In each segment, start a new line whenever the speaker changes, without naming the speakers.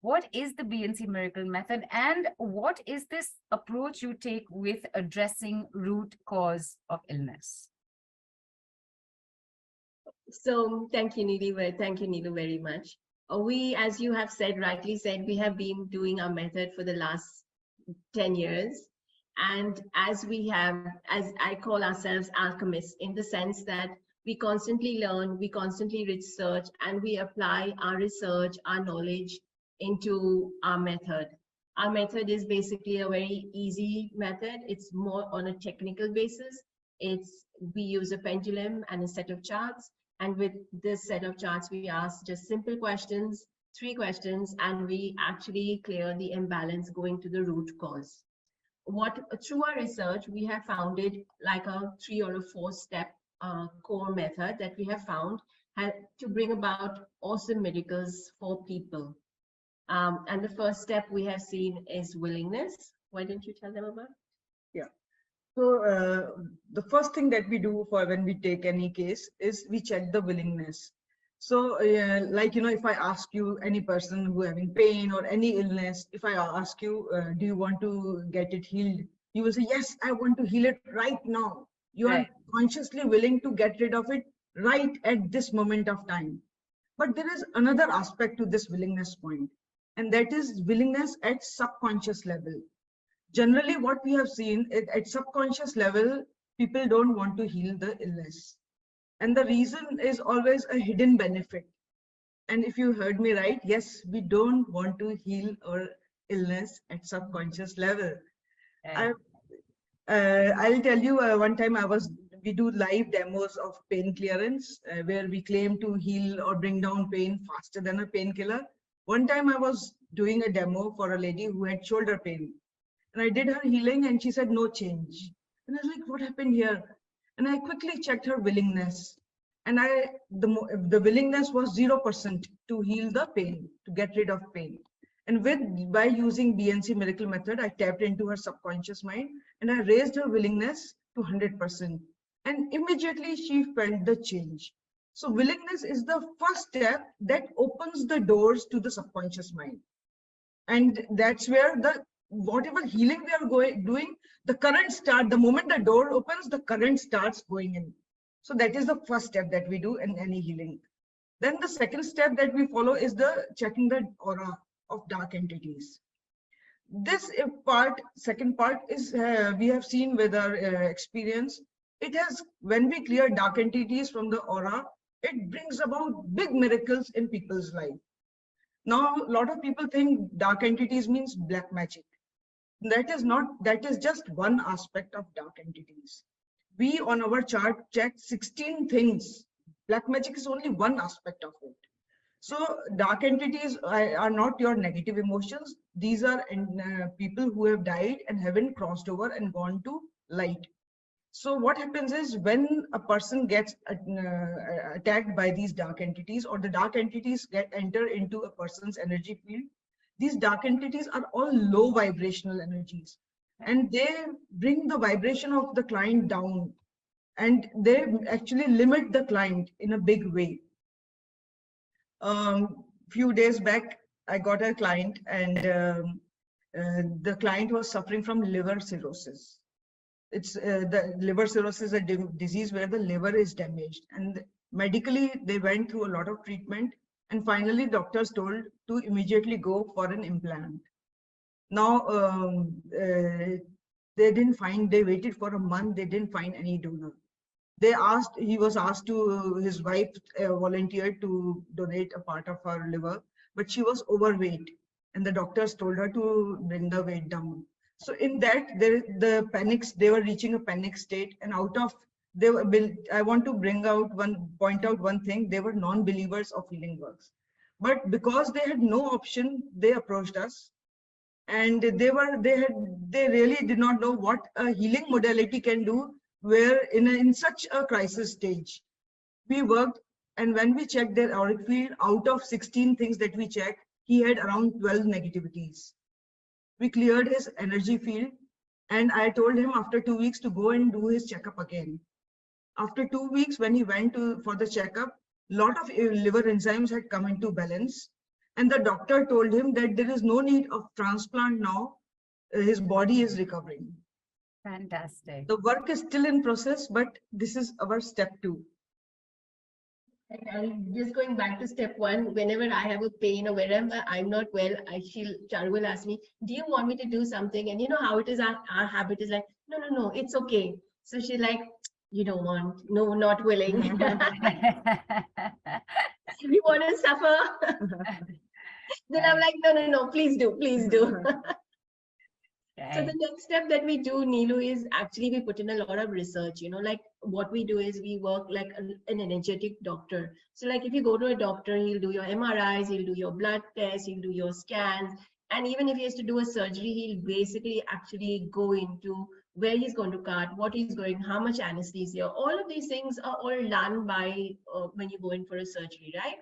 what is the B&C Miracle method, and what is this approach you take with addressing root cause of illness?
So thank you, Needu. Thank you, Needu, very much. We, as you have said, rightly said, we have been doing our method for the last 10 years. And as I call ourselves alchemists, in the sense that we constantly learn, we constantly research, and we apply our research, our knowledge into our method. Our method is basically a very easy method. It's more on a technical basis. We use a pendulum and a set of charts. And with this set of charts, we ask just simple questions, 3 questions, and we actually clear the imbalance going to the root cause. Through our research, we have found it like a 3 or a 4 step core method that we have found to bring about awesome miracles for people. And the first step we have seen is willingness. Why don't you tell them about it?
Yeah. So the first thing that we do for when we take any case is we check the willingness. So like, if I ask you, any person who having pain or any illness, if I ask you, do you want to get it healed? You will say, yes, I want to heal it right now. You are consciously willing to get rid of it right at this moment of time. But there is another aspect to this willingness point, and that is willingness at subconscious level. Generally, what we have seen at subconscious level, people don't want to heal the illness. And the reason is always a hidden benefit. And if you heard me right, yes, we don't want to heal our illness at subconscious level. I'll tell you, one time we do live demos of pain clearance, where we claim to heal or bring down pain faster than a painkiller. One time I was doing a demo for a lady who had shoulder pain. And I did her healing and she said, no change. And I was like, what happened here? And I quickly checked her willingness. And the willingness was 0% to heal the pain, to get rid of pain. And by using B&C Miracle method, I tapped into her subconscious mind and I raised her willingness to 100%. And immediately she felt the change. So willingness is the first step that opens the doors to the subconscious mind. And that's where whatever healing we are doing, the moment the door opens, the current starts going in. So that is the first step that we do in any healing. Then the second step that we follow is checking the aura of dark entities. This second part is we have seen with our experience. When we clear dark entities from the aura, it brings about big miracles in people's life. Now, a lot of people think dark entities means black magic. That is just one aspect of dark entities. We on our chart check 16 things. Black magic is only one aspect of it. So dark entities are not your negative emotions. These are people who have died and haven't crossed over and gone to light. So what happens is when a person gets attacked by these dark entities, or the dark entities enter into a person's energy field, these dark entities are all low vibrational energies, and they bring the vibration of the client down, and they actually limit the client in a big way. Few days back, I got a client, and the client was suffering from liver cirrhosis. The liver cirrhosis is a disease where the liver is damaged, and medically they went through a lot of treatment, and finally doctors told to immediately go for an implant. Now they waited for a month, they didn't find any donor. He was asked to, his wife volunteered to donate a part of her liver, but she was overweight, and the doctors told her to bring the weight down. So in that, they were reaching a panic state, and I want to point out one thing: they were non-believers of healing works, but because they had no option, they approached us, and they really did not know what a healing modality can do. Where in such a crisis stage, we worked, and when we checked their auric field, out of 16 things that we checked, he had around 12 negativities. We cleared his energy field, and I told him after 2 weeks to go and do his checkup again. After 2 weeks, when he went for the checkup, a lot of liver enzymes had come into balance, And the doctor told him that there is no need of transplant now. His body is recovering.
Fantastic.
The work is still in process, but this is our step 2.
And just going back to step 1, whenever I have a pain or wherever I'm not well, Charu will ask me, do you want me to do something? And you know how it is, our habit is like, no, it's okay. So she's like, you don't want, no, not willing. You want to suffer? Then I'm like, no, please do. So the next step that we do, Neelu, is actually we put in a lot of research, like what we do is we work like an energetic doctor. So like if you go to a doctor, he'll do your MRIs, he'll do your blood tests, he'll do your scans. And even if he has to do a surgery, he'll basically actually go into where he's going to cut, what he's going, how much anesthesia. All of these things are all done by when you go in for a surgery, right?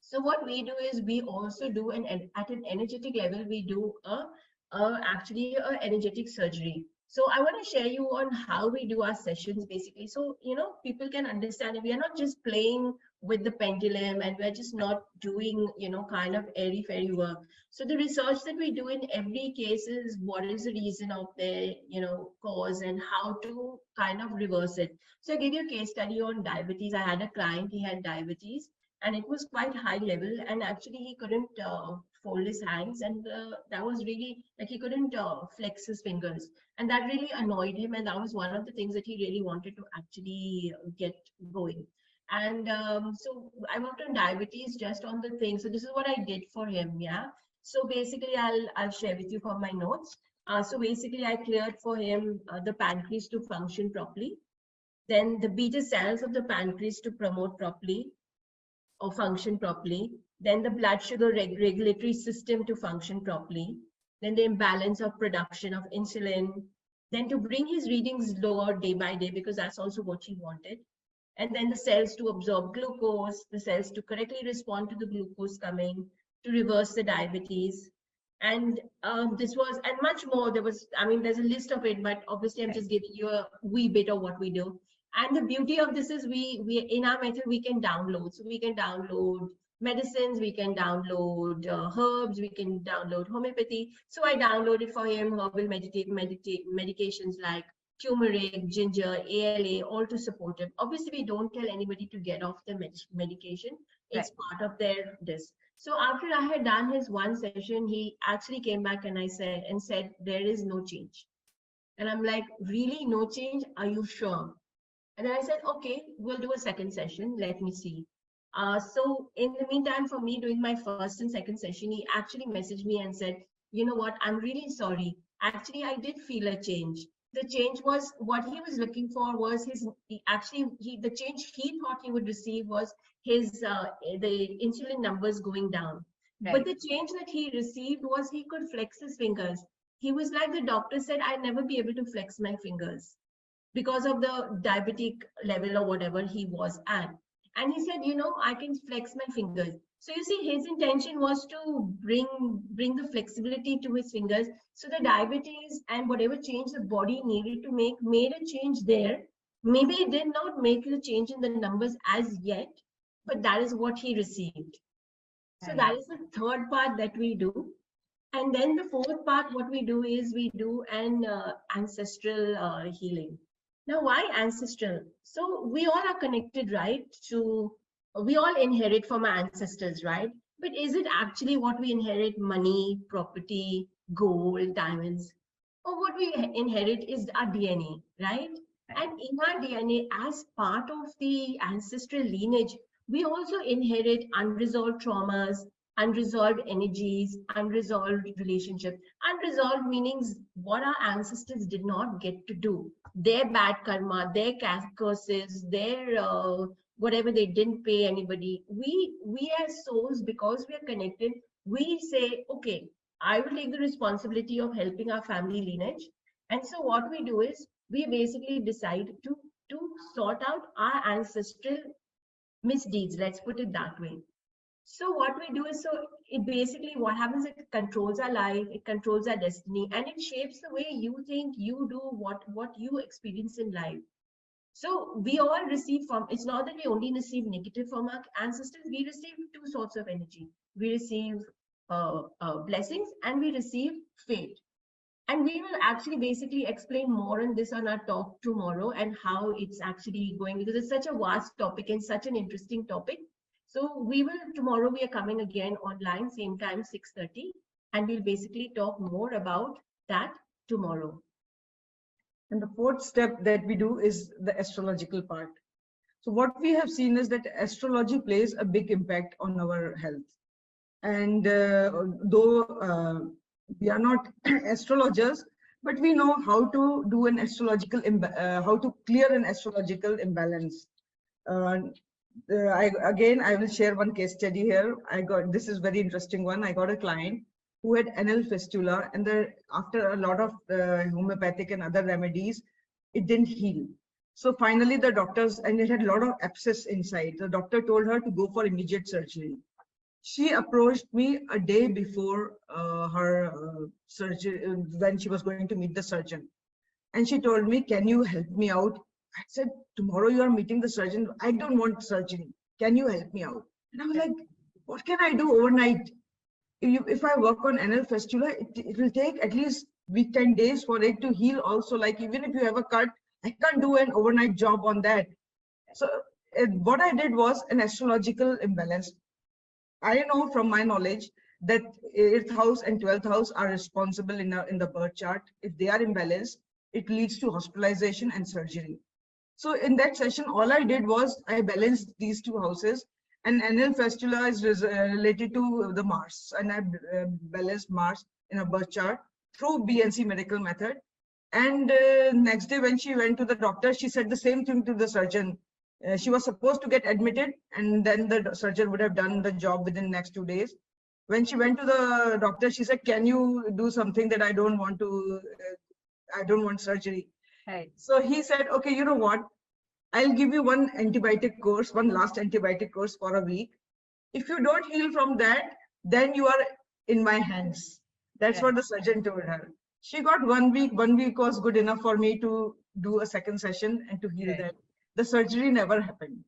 So what we do is we also do at an energetic level, we do actually an energetic surgery. So I want to share you on how we do our sessions basically. So, people can understand it. We are not just playing with the pendulum and we're just not doing, kind of airy-fairy work. So the research that we do in every case is what is the reason of the, cause and how to kind of reverse it. So I give you a case study on diabetes. I had a client, he had diabetes. And it was quite high level, and actually he couldn't fold his hands, and that was really like he couldn't flex his fingers, and that really annoyed him. And that was one of the things that he really wanted to actually get going. And so I worked on diabetes just on the thing. So this is what I did for him. Yeah. So basically, I'll share with you from my notes. So basically, I cleared for him the pancreas to function properly, then the beta cells of the pancreas to promote properly or function properly, then the blood sugar regulatory system to function properly, then the imbalance of production of insulin, then to bring his readings lower day by day, because that's also what he wanted, and then the cells to absorb glucose, the cells to correctly respond to the glucose coming, to reverse the diabetes. And this was, and much more, there's a list of it, but obviously I'm just giving you a wee bit of what we do. And the beauty of this is we in our method, we can download. So we can download medicines, we can download herbs, we can download homeopathy. So I downloaded for him herbal medications like turmeric, ginger, ALA, all to support him. Obviously, we don't tell anybody to get off the medication. It's part of this. So after I had done his one session, he actually came back and said, there is no change. And I'm like, really, no change? Are you sure? And then I said, okay, we'll do a second session. Let me see. So in the meantime, for me doing my first and second session, he actually messaged me and said, you know what, I'm really sorry. Actually, I did feel a change. The change was what he was looking for was the change he thought he would receive was the insulin numbers going down. Right. But the change that he received was he could flex his fingers. He was like, the doctor said, I'd never be able to flex my fingers because of the diabetic level or whatever he was at. And he said, I can flex my fingers. So you see, his intention was to bring the flexibility to his fingers. So the diabetes and whatever change the body needed to make made a change there. Maybe it did not make the change in the numbers as yet, but that is what he received. So that is the third part that we do. And then the fourth part, what we do is we do an ancestral healing. Now, why ancestral? So we all are connected, right? We all inherit from our ancestors, right? But is it actually what we inherit? Money, property, gold, diamonds? Or what we inherit is our DNA, right? And in our DNA, as part of the ancestral lineage, we also inherit unresolved traumas, unresolved energies, unresolved relationships. Unresolved meanings what our ancestors did not get to do. Their bad karma, their curses, their whatever they didn't pay anybody. We as souls, because we are connected, we say, okay, I will take the responsibility of helping our family lineage. And so what we do is we basically decide to sort out our ancestral misdeeds. Let's put it that way. So what we do is, so it basically, what happens, it controls our life, it controls our destiny, and it shapes the way you think, you do, what you experience in life. So we all receive from, it's not that we only receive negative from our ancestors, we receive two sorts of energy. We receive blessings and we receive fate. And we will actually basically explain more on this on our talk tomorrow and how it's actually going, because it's such a vast topic and such an interesting topic. So we will, tomorrow we are coming again online, same time, 6:30, and we'll basically talk more about that tomorrow.
And the fourth step that we do is the astrological part. So what we have seen is that astrology plays a big impact on our health. And though we are not astrologers, but we know how to do an astrological, how to clear an astrological imbalance. I will share one case study here. This is very interesting one. I got a client who had anal fistula, and after a lot of homeopathic and other remedies, it didn't heal. So finally the doctors, and it had a lot of abscess inside. The doctor told her to go for immediate surgery. She approached me a day before her surgery, when she was going to meet the surgeon. And she told me, can you help me out? I said, tomorrow you are meeting the surgeon. I don't want surgery. Can you help me out? And I was like, what can I do overnight? If I work on anal fistula, it will take at least 10 days for it to heal also. Like even if you have a cut, I can't do an overnight job on that. So what I did was an astrological imbalance. I know from my knowledge that 8th house and 12th house are responsible in the birth chart. If they are imbalanced, it leads to hospitalization and surgery. So in that session, all I did was I balanced these two houses, and anal fistula is related to the Mars, and I balanced Mars in a birth chart through B&C Miracle method. And next day when she went to the doctor, she said the same thing to the surgeon. She was supposed to get admitted, and then the surgeon would have done the job within the next 2 days. When she went to the doctor, she said, can you do something that I don't want to, I don't want surgery.
Right.
So he said, okay, you know what? I'll give you one antibiotic course, one last antibiotic course for a week. If you don't heal from that, then you are in my hands. That's what the surgeon told her. She got 1 week. 1 week was good enough for me to do a second session and to heal that. The surgery never happened.